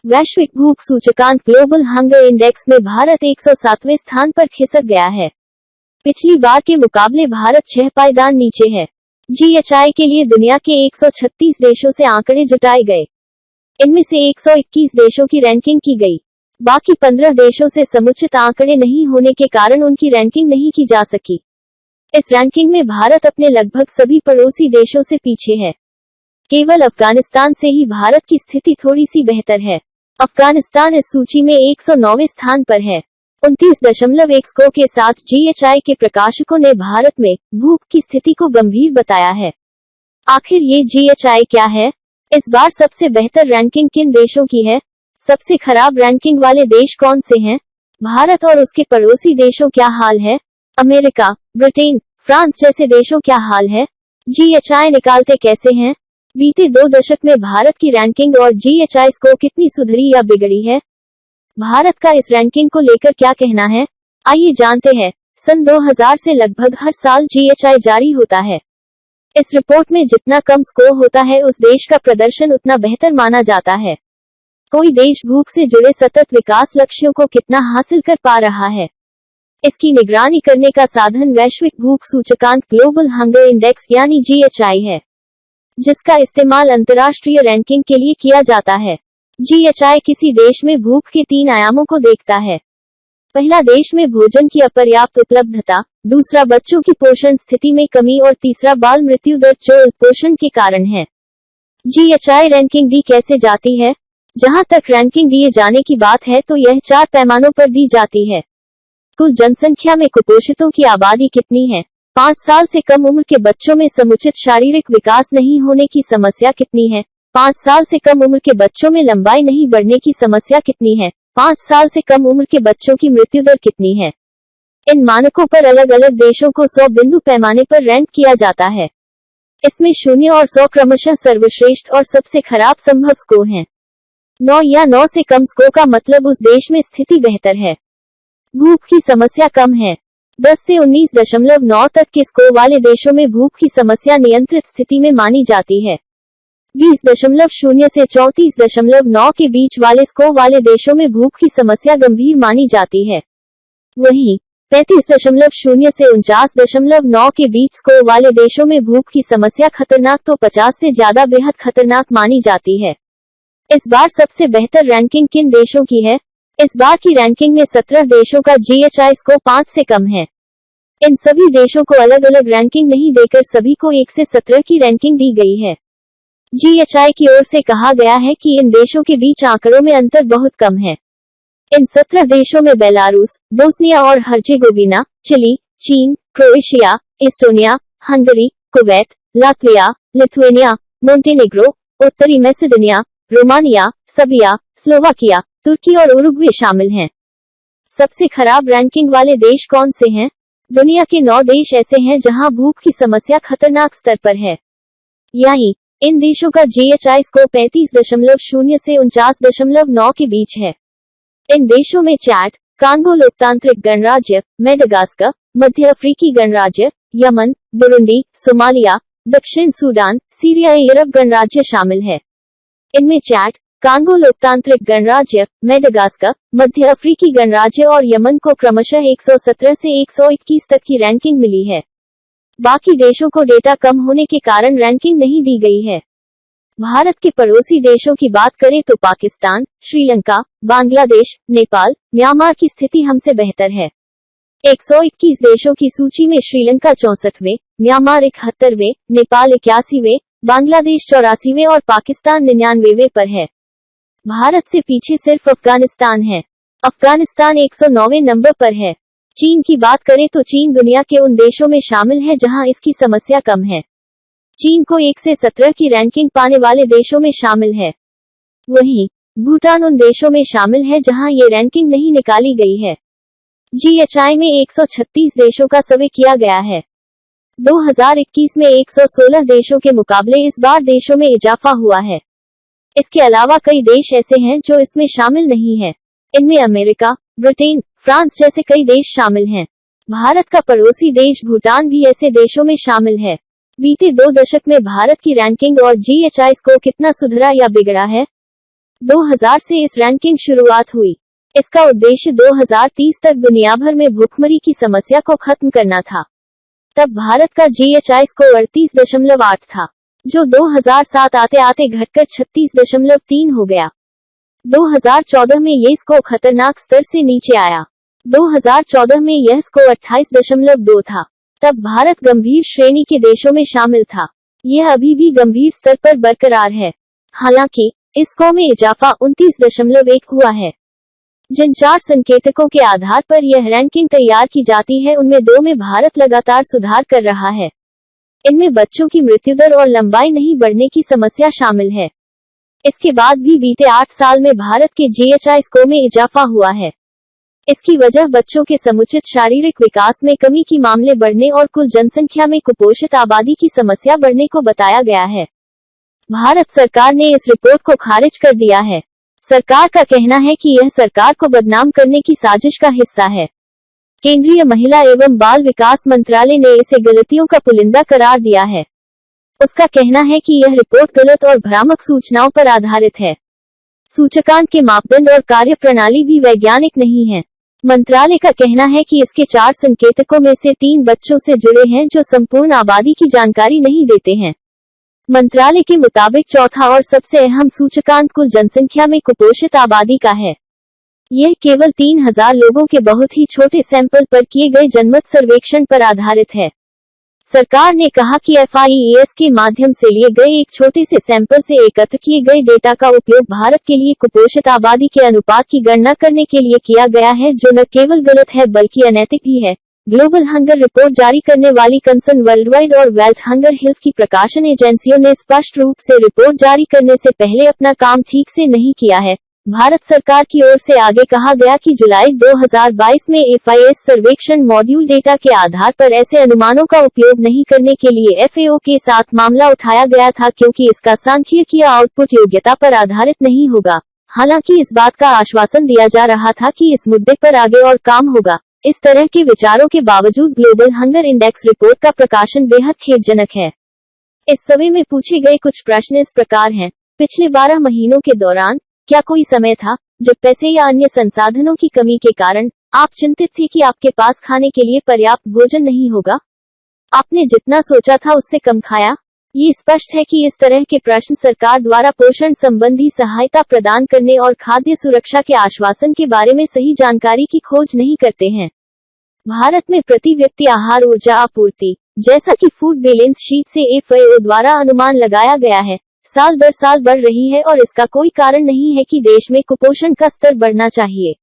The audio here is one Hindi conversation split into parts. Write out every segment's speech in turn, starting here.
वैश्विक भूख सूचकांक ग्लोबल हंगर इंडेक्स में भारत 107वें स्थान पर खिसक गया है। पिछली बार के मुकाबले भारत 6 पायदान नीचे है। जीएचआई के लिए दुनिया के 136 देशों से आंकड़े जुटाए गए। इनमें से 121 देशों की रैंकिंग की गई। बाकी 15 देशों से समुचित आंकड़े नहीं होने के कारण उनकी रैंकिंग नहीं की जा सकी। इस रैंकिंग में भारत अपने लगभग सभी पड़ोसी देशों से पीछे है। केवल अफगानिस्तान से ही भारत की स्थिति थोड़ी सी बेहतर है। अफगानिस्तान इस सूची में 109वें स्थान पर है। 29.1 स्कोर के साथ जीएचआई के प्रकाशकों ने भारत में भूख की स्थिति को गंभीर बताया है। आखिर ये जीएचआई क्या है? इस बार सबसे बेहतर रैंकिंग किन देशों की है? सबसे खराब रैंकिंग वाले देश कौन से हैं? भारत और उसके पड़ोसी देशों क्या हाल है? अमेरिका, ब्रिटेन, फ्रांस जैसे देशों क्या हाल है? जीएचआई निकालते कैसे हैं? बीते 2 दशक में भारत की रैंकिंग और जीएचआई स्कोर कितनी सुधरी या बिगड़ी है? भारत का इस रैंकिंग को लेकर क्या कहना है? आइए जानते हैं। सन 2000 से लगभग हर साल जीएचआई जारी होता है। इस रिपोर्ट में जितना कम स्कोर होता है उस देश का प्रदर्शन उतना बेहतर माना जाता है। कोई देश भूख से जुड़े सतत विकास लक्ष्यों को कितना हासिल कर पा रहा है, इसकी निगरानी करने का साधन वैश्विक भूख सूचकांक ग्लोबल हंगर इंडेक्स यानी जीएचआई है, जिसका इस्तेमाल अंतर्राष्ट्रीय रैंकिंग के लिए किया जाता है। जीएचआई किसी देश में भूख के 3 आयामों को देखता है। पहला, देश में भोजन की अपर्याप्त उपलब्धता, दूसरा, बच्चों की पोषण स्थिति में कमी और तीसरा, बाल मृत्यु दर जो कुपोषण के कारण है। जीएचआई रैंकिंग दी कैसे जाती है? जहां तक रैंकिंग दिए जाने की बात है तो यह 4 पैमानों पर दी जाती है। कुल जनसंख्या में कुपोषितों की आबादी कितनी है? 5 साल से कम उम्र के बच्चों में समुचित शारीरिक विकास नहीं होने की समस्या कितनी है? 5 साल से कम उम्र के बच्चों में लंबाई नहीं बढ़ने की समस्या कितनी है? 5 साल से कम उम्र के बच्चों की मृत्यु दर कितनी है? इन मानकों पर अलग अलग देशों को 100 बिंदु पैमाने पर रैंक किया जाता है। इसमें 0 और 100 क्रमशः सर्वश्रेष्ठ और सबसे खराब संभव स्कोर हैं। 9 या 9 से कम स्कोर का मतलब उस देश में स्थिति बेहतर है, भूख की समस्या कम है। 10 से 19.9 तक के स्कोर वाले देशों में भूख की समस्या नियंत्रित स्थिति में मानी जाती है। 20.0 से 34.9 के बीच वाले स्कोर वाले देशों में भूख की समस्या गंभीर मानी जाती है। वहीं 35.0 से 49.9 के बीच स्कोर वाले देशों में भूख की समस्या खतरनाक तो 50 से ज्यादा बेहद खतरनाक मानी जाती है। इस बार सबसे बेहतर रैंकिंग किन देशों की है? इस बार की रैंकिंग में 17 देशों का जीएचआई स्कोर 5 से कम है। इन सभी देशों को अलग अलग रैंकिंग नहीं देकर सभी को 1 से 17 की रैंकिंग दी गई है। जीएचआई की ओर से कहा गया है कि इन देशों के बीच आंकड़ों में अंतर बहुत कम है। इन 17 देशों में बेलारूस, बोस्निया और हर्जेगोविना, चिली, चीन, Croatia, Estonia, Hungary, Kuwait, Latvia, Lithuania, Montenegro, उत्तरी मैसेडोनिया, रोमानिया, सर्बिया, स्लोवाकिया, तुर्की और उरुग्वे शामिल हैं। सबसे खराब रैंकिंग वाले देश कौन से हैं? दुनिया के 9 देश ऐसे हैं जहां भूख की समस्या खतरनाक स्तर पर है। यानी इन देशों का जीएचआई स्कोर 35.0 से 49.9 के बीच है। इन देशों में चैड, कांगो लोकतांत्रिक गणराज्य, मेडागास्कर, मध्य अफ्रीकी गणराज्य, यमन, बुरुंडी, सोमालिया, दक्षिण सूडान, सीरिया अरब गणराज्य शामिल है। इनमें चैड, कांगो लोकतांत्रिक गणराज्य, मेडागास्कर, मध्य अफ्रीकी गणराज्य और यमन को क्रमशः 117 से 121 तक की रैंकिंग मिली है। बाकी देशों को डेटा कम होने के कारण रैंकिंग नहीं दी गई है। भारत के पड़ोसी देशों की बात करें तो पाकिस्तान, श्रीलंका, बांग्लादेश, नेपाल, म्यांमार की स्थिति हमसे बेहतर है। 121 देशों की सूची में श्रीलंका 64वें, म्यांमार 71वें, नेपाल 81वें, बांग्लादेश 84वें और पाकिस्तान 99वें पर है। भारत से पीछे सिर्फ अफगानिस्तान है। अफगानिस्तान 109वें नंबर पर है। चीन की बात करें तो चीन दुनिया के उन देशों में शामिल है जहां इसकी समस्या कम है। चीन को 1 से 17 की रैंकिंग पाने वाले देशों में शामिल है। वहीं भूटान उन देशों में शामिल है जहां ये रैंकिंग नहीं निकाली गई है। जीएचआई में 136 देशों का सर्वे किया गया है। 2021 में 116 देशों के मुकाबले इस बार देशों में इजाफा हुआ है। इसके अलावा कई देश ऐसे हैं जो इसमें शामिल नहीं है। इनमें अमेरिका, ब्रिटेन, फ्रांस जैसे कई देश शामिल हैं। भारत का पड़ोसी देश भूटान भी ऐसे देशों में शामिल है। बीते 2 दशक में भारत की रैंकिंग और जीएचआई स्कोर कितना सुधरा या बिगड़ा है? 2000 से इस रैंकिंग शुरुआत हुई। इसका उद्देश्य 2030 तक दुनिया भर में भूखमरी की समस्या को खत्म करना था। तब भारत का GHI स्कोर 38.8 था, जो 2007 आते आते घटकर 36.3 हो गया। 2014 में ये स्कोर खतरनाक स्तर से नीचे आया। 2014 में यह स्कोर 28.2 था। तब भारत गंभीर श्रेणी के देशों में शामिल था। यह अभी भी गंभीर स्तर पर बरकरार है। हालांकि इस स्कोर में इजाफा 29.1 हुआ है। जिन 4 संकेतकों के आधार पर यह रैंकिंग तैयार की जाती है, उनमें 2 में भारत लगातार सुधार कर रहा है। इनमें बच्चों की मृत्यु दर और लंबाई नहीं बढ़ने की समस्या शामिल है। इसके बाद भी बीते 8 साल में भारत के GHI स्कोर में इजाफा हुआ है। इसकी वजह बच्चों के समुचित शारीरिक विकास में कमी की मामले बढ़ने और कुल जनसंख्या में कुपोषित आबादी की समस्या बढ़ने को बताया गया है। भारत सरकार ने इस रिपोर्ट को खारिज कर दिया है। सरकार का कहना है कि यह सरकार को बदनाम करने की साजिश का हिस्सा है। केंद्रीय महिला एवं बाल विकास मंत्रालय ने इसे गलतियों का पुलिंदा करार दिया है। उसका कहना है कि यह रिपोर्ट गलत और भ्रामक सूचनाओं पर आधारित है। सूचकांक के मापदंड और कार्यप्रणाली भी वैज्ञानिक नहीं है। मंत्रालय का कहना है कि इसके 4 संकेतकों में से 3 बच्चों से जुड़े हैं, जो संपूर्ण आबादी की जानकारी नहीं देते हैं। मंत्रालय के मुताबिक चौथा और सबसे अहम सूचकांक कुल जनसंख्या में कुपोषित आबादी का है। यह केवल 3000 लोगों के बहुत ही छोटे सैंपल पर किए गए जनमत सर्वेक्षण पर आधारित है। सरकार ने कहा कि FIES के माध्यम से लिए गए एक छोटे से सैंपल से एकत्र किए गए डेटा का उपयोग भारत के लिए कुपोषित आबादी के अनुपात की गणना करने के लिए किया गया है, जो न केवल गलत है बल्कि अनैतिक भी है। ग्लोबल हंगर रिपोर्ट जारी करने वाली कंसर्न वर्ल्डवाइड और वर्ल्ड हंगर हेल्थ की प्रकाशन एजेंसियों ने स्पष्ट रूप से रिपोर्ट जारी करने से पहले अपना काम ठीक से नहीं किया है। भारत सरकार की ओर से आगे कहा गया कि जुलाई 2022 में FIES सर्वेक्षण मॉड्यूल डेटा के आधार पर ऐसे अनुमानों का उपयोग नहीं करने के लिए FAO के साथ मामला उठाया गया था, क्योंकि इसका सांख्यिकीय आउटपुट योग्यता पर आधारित नहीं होगा। हालांकि इस बात का आश्वासन दिया जा रहा था कि इस मुद्दे पर आगे और काम होगा। इस तरह के विचारों के बावजूद ग्लोबल हंगर इंडेक्स रिपोर्ट का प्रकाशन बेहद खेदजनक है। इस सर्वे में पूछे गए कुछ प्रश्न इस प्रकार हैं। पिछले 12 महीनों के दौरान क्या कोई समय था जब पैसे या अन्य संसाधनों की कमी के कारण आप चिंतित थे कि आपके पास खाने के लिए पर्याप्त भोजन नहीं होगा? आपने जितना सोचा था उससे कम खाया? ये स्पष्ट है कि इस तरह के प्रश्न सरकार द्वारा पोषण संबंधी सहायता प्रदान करने और खाद्य सुरक्षा के आश्वासन के बारे में सही जानकारी की खोज नहीं करते हैं। भारत में प्रति व्यक्ति आहार ऊर्जा आपूर्ति, जैसा कि फूड बैलेंस शीट से FAO द्वारा अनुमान लगाया गया है, साल दर साल बढ़ रही है और इसका कोई कारण नहीं है कि देश में कुपोषण का स्तर बढ़ना चाहिए।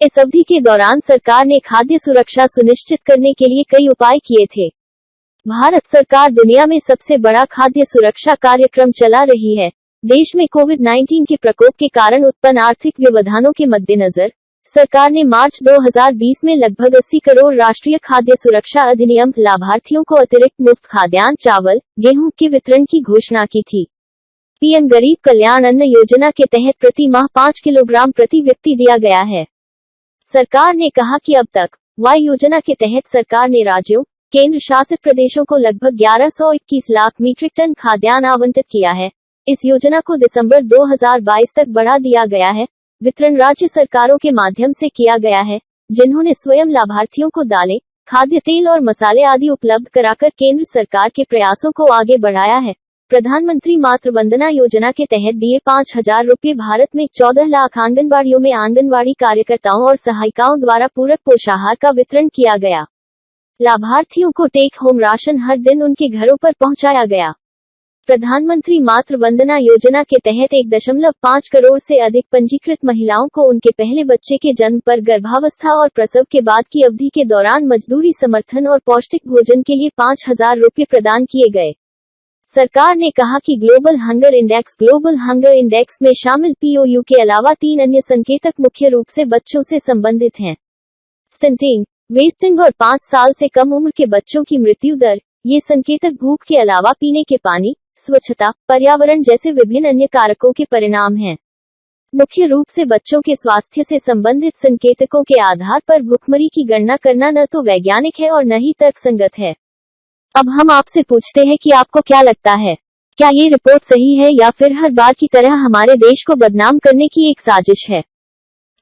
इस अवधि के दौरान सरकार ने खाद्य सुरक्षा सुनिश्चित करने के लिए कई उपाय किए थे। भारत सरकार दुनिया में सबसे बड़ा खाद्य सुरक्षा कार्यक्रम चला रही है। देश में कोविड-19 के प्रकोप के कारण उत्पन्न आर्थिक व्यवधानों के मद्देनजर सरकार ने मार्च 2020 में लगभग 80 करोड़ राष्ट्रीय खाद्य सुरक्षा अधिनियम लाभार्थियों को अतिरिक्त मुफ्त खाद्यान्न, चावल, गेहूं के वितरण की घोषणा की थी। PM गरीब कल्याण अन्न योजना के तहत प्रति माह 5 किलोग्राम प्रति व्यक्ति दिया गया है। सरकार ने कहा कि अब तक वाई योजना के तहत सरकार ने राज्यों, केंद्र शासित प्रदेशों को लगभग 1121 लाख मीट्रिक टन खाद्यान्न आवंटित किया है। इस योजना को दिसंबर 2022 तक बढ़ा दिया गया है। वितरण राज्य सरकारों के माध्यम से किया गया है, जिन्होंने स्वयं लाभार्थियों को दालें, खाद्य तेल और मसाले आदि उपलब्ध कराकर केंद्र सरकार के प्रयासों को आगे बढ़ाया है। प्रधानमंत्री मातृ वंदना योजना के तहत दिए 5000 रुपये भारत में 14 लाख आंगनबाड़ियों में आंगनबाड़ी कार्यकर्ताओं और सहायिकाओं द्वारा पूरक पोषाहार का वितरण किया गया। लाभार्थियों को टेक होम राशन हर दिन उनके घरों पर पहुंचाया गया। प्रधानमंत्री मातृ वंदना योजना के तहत 1.5 करोड़ से अधिक पंजीकृत महिलाओं को उनके पहले बच्चे के जन्म पर, गर्भावस्था और प्रसव के बाद की अवधि के दौरान मजदूरी समर्थन और पौष्टिक भोजन के लिए 5000 रुपये प्रदान किए गए। सरकार ने कहा कि ग्लोबल हंगर इंडेक्स में शामिल POU के अलावा 3 अन्य संकेतक मुख्य रूप से बच्चों से संबंधित हैं। स्टंटिंग, वेस्टिंग और 5 साल से कम उम्र के बच्चों की मृत्यु दर। ये संकेतक भूख के अलावा पीने के पानी, स्वच्छता, पर्यावरण जैसे विभिन्न अन्य कारकों के परिणाम हैं। मुख्य रूप से बच्चों के स्वास्थ्य से संबंधित संकेतकों के आधार पर भूखमरी की गणना करना न तो वैज्ञानिक है और न ही तर्कसंगत है। अब हम आपसे पूछते हैं कि आपको क्या लगता है, क्या ये रिपोर्ट सही है या फिर हर बार की तरह हमारे देश को बदनाम करने की एक साजिश है?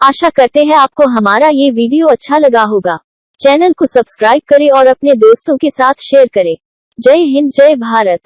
आशा करते हैं आपको हमारा ये वीडियो अच्छा लगा होगा। चैनल को सब्सक्राइब करें और अपने दोस्तों के साथ शेयर करें। जय हिंद, जय भारत।